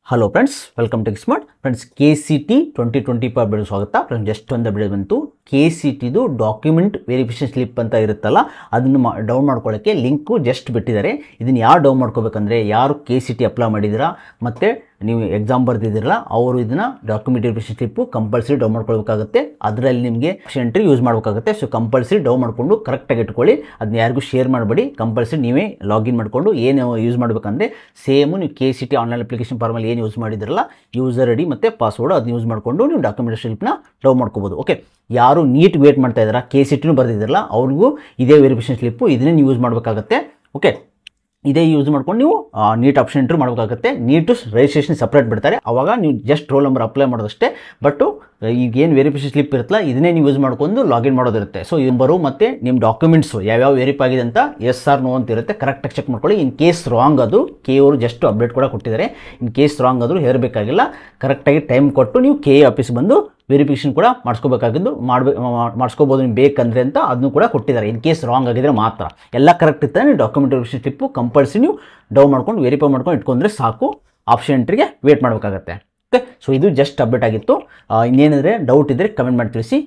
Hello friends, welcome to smart friends. KCT 2025 update ಸ್ವಾಗತ friends. Just ಒಂದು update ಬಂತು. KCTದು ಡಾಕ್ಯುಮೆಂಟ್ ವೆರಿಫಿಕೇಷನ್ ಸ್ಲಿಪ್ ಅಂತ ಇರುತ್ತಲ್ಲ, ಅದನ್ನು ಡೌನ್ ಮಾಡ್ಕೊಳ್ಳೋಕ್ಕೆ ಲಿಂಕು ಜಸ್ಟ್ ಬಿಟ್ಟಿದ್ದಾರೆ. ಇದನ್ನು ಯಾರು ಡೌನ್ ಮಾಡ್ಕೋಬೇಕಂದ್ರೆ, ಯಾರು KCT ಅಪ್ಲೈ ಮಾಡಿದ್ದೀರಾ ಮತ್ತು ನೀವು ಎಕ್ಸಾಮ್ ಬರ್ದಿದ್ದೀರಲ್ಲ, ಅವರು ಇದನ್ನು document verification slip compulsory down ಮಾಡ್ಕೊಳ್ಬೇಕಾಗುತ್ತೆ. ಅದರಲ್ಲಿ ನಿಮಗೆ ಎಂಟ್ರಿ ಯೂಸ್ ಮಾಡಬೇಕಾಗುತ್ತೆ. ಸೊ ಕಂಪಲ್ಸರಿ ಡೌನ್ ಮಾಡಿಕೊಂಡು ಕರೆಕ್ಟಾಗಿ ಇಟ್ಕೊಳ್ಳಿ. ಅದನ್ನ ಯಾರಿಗೂ ಶೇರ್ ಮಾಡಬೇಡಿ. ಕಂಪಲ್ಸರಿ ನೀವೇ ಲಾಗಿನ್ ಮಾಡಿಕೊಂಡು ಏನು ಯೂಸ್ ಮಾಡಬೇಕಂದ್ರೆ, ಸೇಮು ನೀವು KCT ಆನ್ಲೈನ್ ಅಪ್ಲಿಕೇಶನ್ ಫಾರ್ಮಲ್ಲಿ ಏನು ಯೂಸ್ ಮಾಡಿದಿರಲ್ಲ, ಯೂಸರ್ ಐಡಿ ಮತ್ತು ಪಾಸ್ವರ್ಡ್ ಅದನ್ನ ಯೂಸ್ ಮಾಡಿಕೊಂಡು ನೀವು ಡಾಕ್ಯುಮೆಂಟ್ ಸ್ಲಿಪ್ನ ಡೌನ್ ಮಾಡ್ಕೋಬೋದು. ಓಕೆ, ಯಾರು ನೀಟ್ ವೇಟ್ ಮಾಡ್ತಾ ಇದ್ದಾರಾ, KCTನೂ ಬರ್ದಿದ್ದೀರಲ್ಲ, ಅವ್ರಿಗೂ ಇದೇ ವೆರಿಫಿಕೇಷನ್ ಸ್ಲಿಪ್ಪು ಇದನ್ನೇ ನೀವು ಯೂಸ್ ಮಾಡಬೇಕಾಗತ್ತೆ. ಓಕೆ, ಇದೇ ಯೂಸ್ ಮಾಡ್ಕೊಂಡು ನೀವು ನೀಟ್ ಆಪ್ಷನ್ ಎಂಟ್ರಿ ಮಾಡಬೇಕಾಗುತ್ತೆ. ನೀಟು ರಿಜಿಸ್ಟ್ರೇಷನ್ ಸಪ್ರೇಟ್ ಬಿಡ್ತಾರೆ. ಅವಾಗ ನೀವು ಜಸ್ಟ್ ರೋಲ್ ನಂಬರ್ ಅಪ್ಲೈ ಮಾಡೋದಷ್ಟೇ. ಬಟ್ಟು ಈಗೇನು ವೆರಿಫಿಕೇಷನ್ ಸ್ಲಿಪ್ ಇರುತ್ತಲ್ಲ, ಇದನ್ನೇ ನೀವು ಯೂಸ್ ಮಾಡ್ಕೊಂಡು ಲಾಗಿನ್ ಮಾಡೋದಿರುತ್ತೆ. ಸೊ ನಂಬರು ಮತ್ತು ನಿಮ್ಮ ಡಾಕ್ಯುಮೆಂಟ್ಸು ಯಾವ್ಯಾವ ವೆರಿಫೈ ಆಗಿದೆ ಅಂತ ಎಸ್ ಆರ್ ನೋ ಅಂತ ಇರುತ್ತೆ. ಕರೆಕ್ಟಾಗಿ ಚೆಕ್ ಮಾಡ್ಕೊಳ್ಳಿ. ಇನ್ ಕೇಸ್ ರಾಂಗ್ ಅದು KE ಅವರು ಜಸ್ಟ್ ಅಪ್ಡೇಟ್ ಕೂಡ ಕೊಟ್ಟಿದ್ದಾರೆ. ಇನ್ ಕೇಸ್ ರಾಂಗ್ ಆದರೂ ಹೇರಬೇಕಾಗಿಲ್ಲ. ಕರೆಕ್ಟಾಗಿ ಟೈಮ್ ಕೊಟ್ಟು ನೀವು KE ಆಫೀಸ್ ಬಂದು ವೆರಿಫಿಕೇಷನ್ ಕೂಡ ಮಾಡಿಸ್ಕೋಬೇಕಾಗಿದ್ದು ಮಾಡಿಸ್ಕೋಬೋದು ನೀವು ಬೇಕಂದ್ರೆ ಅಂತ ಅದನ್ನು ಕೂಡ ಕೊಟ್ಟಿದ್ದಾರೆ. ಇನ್ ಕೇಸ್ ರಾಂಗ್ ಆಗಿದ್ರೆ ಮಾತ್ರ. ಎಲ್ಲ ಕರೆಕ್ಟ್ ಇರ್ತಾರೆ. ನೀವು ಡಾಕ್ಯುಮೆಂಟ್ ವೆರಿಫಿಕೇಷನ್ ಸ್ಲಿಪ್ಪು ಕಂಪಲ್ಸರಿ ನೀವು ಡೌನ್ ಮಾಡ್ಕೊಂಡು ವೆರಿಫೈ ಮಾಡ್ಕೊಂಡು ಇಟ್ಕೊಂಡ್ರೆ ಸಾಕು. ಆಪ್ಷನ್ ಎಂಟ್ರಿಗೆ ವೇಟ್ ಮಾಡಬೇಕಾಗತ್ತೆ. ಓಕೆ, ಸೊ ಇದು ಜಸ್ಟ್ ಅಪ್ಡೇಟ್ ಆಗಿತ್ತು. ಇನ್ನೇನಿದ್ರೆ ಡೌಟ್ ಇದ್ದರೆ ಕಮೆಂಟ್ ಮಾಡಿ ತಿಳಿಸಿ.